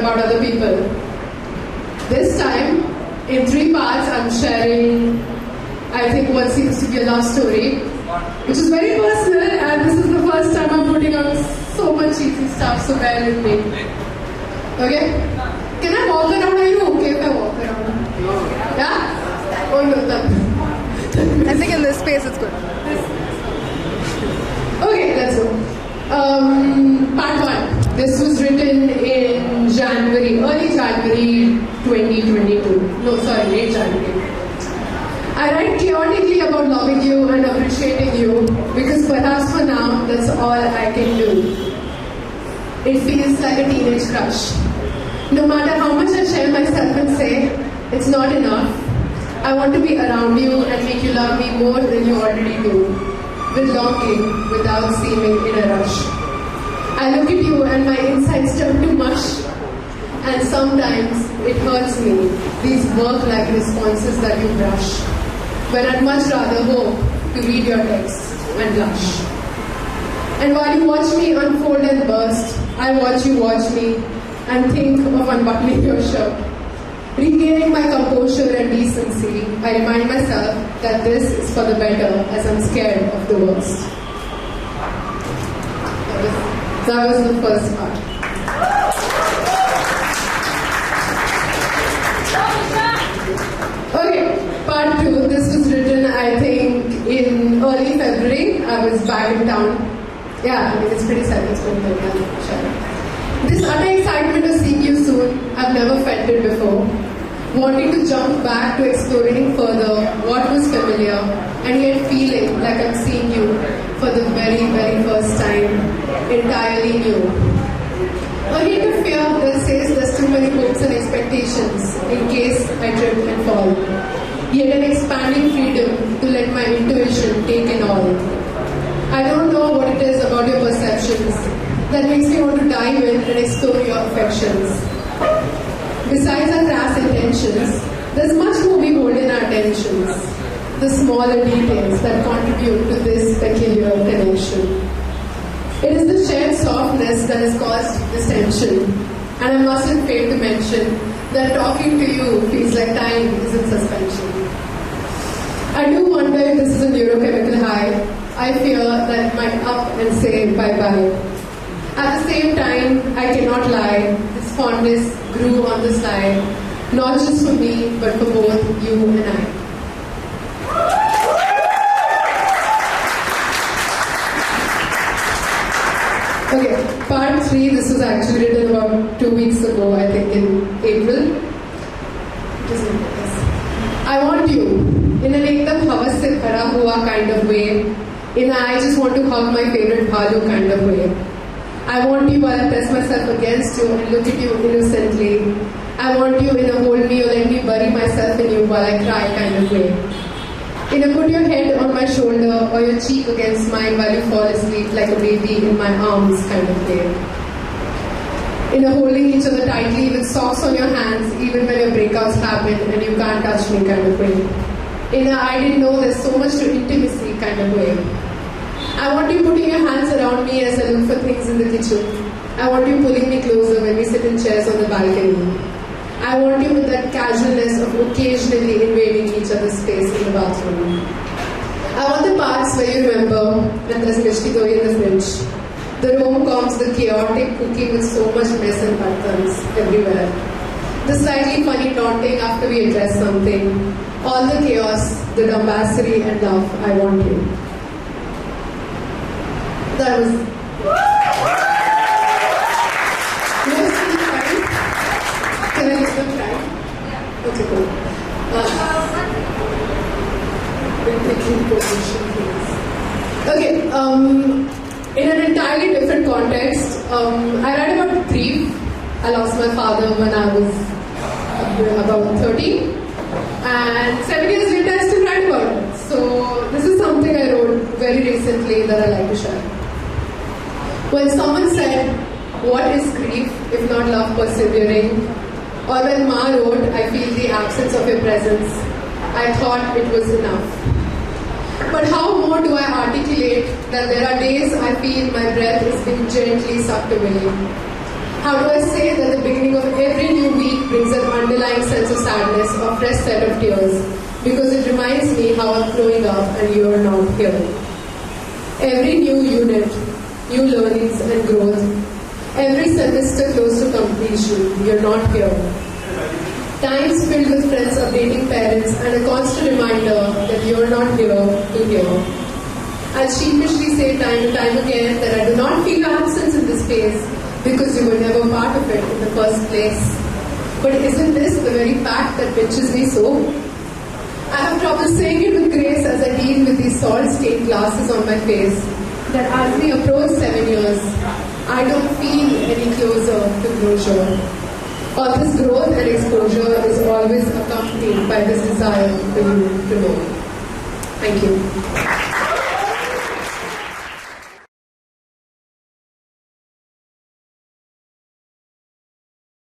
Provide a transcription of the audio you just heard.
about other people. This time, in 3 parts, I'm sharing, I think, what seems to be a love story, which is very personal, and this is the first time I'm putting out so much cheesy stuff, so bear with me. Okay? Can I walk around? Are you okay if I walk around? Yeah? Oh no, I think in this space it's good. Okay, let's go. Part 1. This was written in early January 2022. No, sorry, late January. I write chaotically about loving you and appreciating you because perhaps for now, that's all I can do. It feels like a teenage crush. No matter how much I share myself and say, it's not enough, I want to be around you and make you love me more than you already do, with longing, without seeming in a rush. I look at you and my insides turn to mush, and sometimes it hurts me, these work-like responses that you brush, when I'd much rather hope to read your texts and blush. And while you watch me unfold and burst, I watch you watch me and think of unbuttoning your shirt. Regaining my composure and decency, I remind myself that this is for the better as I'm scared of the worst. That was the first part. Okay, part 2. This was written, I think, in early February. I was back in town. Yeah, I mean, it's pretty self-explanatory. This utter excitement of seeing you soon, I've never felt it before. Wanting to jump back to exploring further what was familiar, and yet feeling like I'm seeing you for the very, very first time, entirely new. A hint of fear that says there's too many hopes and expectations in case I trip and fall. Yet an expanding freedom to let my intuition take in all. I don't know what it is about your perceptions that makes me want to dive in and explore your affections. Besides our crass intentions, there's much more we hold in our attentions, the smaller details that contribute to this peculiar connection. It is the shared softness that has caused this tension, and I mustn't fail to mention that talking to you feels like time is in suspension. I do wonder if this is a neurochemical high. I fear that it might up and say bye-bye. At the same time, I cannot lie, this fondness grew on the slide, not just for me, but for both you and I. Okay, part 3, this was actually written about 2 weeks ago, I think in April. I want you, in an ekdam havas se bhara hua kind of way, in a I just want to hug my favorite bhalu kind of way. I want you while I press myself against you and look at you innocently. I want you in a hold me or let me bury myself in you while I cry kind of way. In a put your head on my shoulder or your cheek against mine while you fall asleep like a baby in my arms kind of way. In a holding each other tightly with socks on your hands even when your breakouts happen and you can't touch me kind of way. In a I didn't know there's so much to intimacy kind of way. I want you putting your hands around me as I look for things in the kitchen. I want you pulling me closer when we sit in chairs on the balcony. I want you with that casualness of occasionally invading each other's space in the bathroom. I want the parts where you remember when there's mishti doi in the fridge. The rom-coms, the chaotic cooking with so much mess and buttons everywhere. The slightly funny taunting after we address something. All the chaos, the dumbassery and love, I want you. That was... Can I use them time? Okay, cool. Okay, in an entirely different context, I read about grief. I lost my father when I was about 13. And 7 years later, I still write about it. So this is something I wrote very recently that I like to share. When someone said, what is grief if not love persevering? Or when Ma wrote, I feel the absence of your presence, I thought it was enough. But how more do I articulate that there are days I feel my breath is being gently sucked away? How do I say that the beginning of every new week brings an underlying sense of sadness or fresh set of tears? Because it reminds me how I'm growing up and you're not here. Every new unit, new learnings and growth, every semester close to completion, you're not here. Times filled with friends updating parents and a constant reminder that you're not here to hear. I'll sheepishly say time and time again that I do not feel your absence in this space because you were never part of it in the first place. But isn't this the very fact that pinches me so? I have trouble saying it with grace as I deal with these salt-stained glasses on my face, that as we approach 7 years, I don't feel any closer to closure. All this growth and exposure is always accompanied by this desire for you to know. Thank you.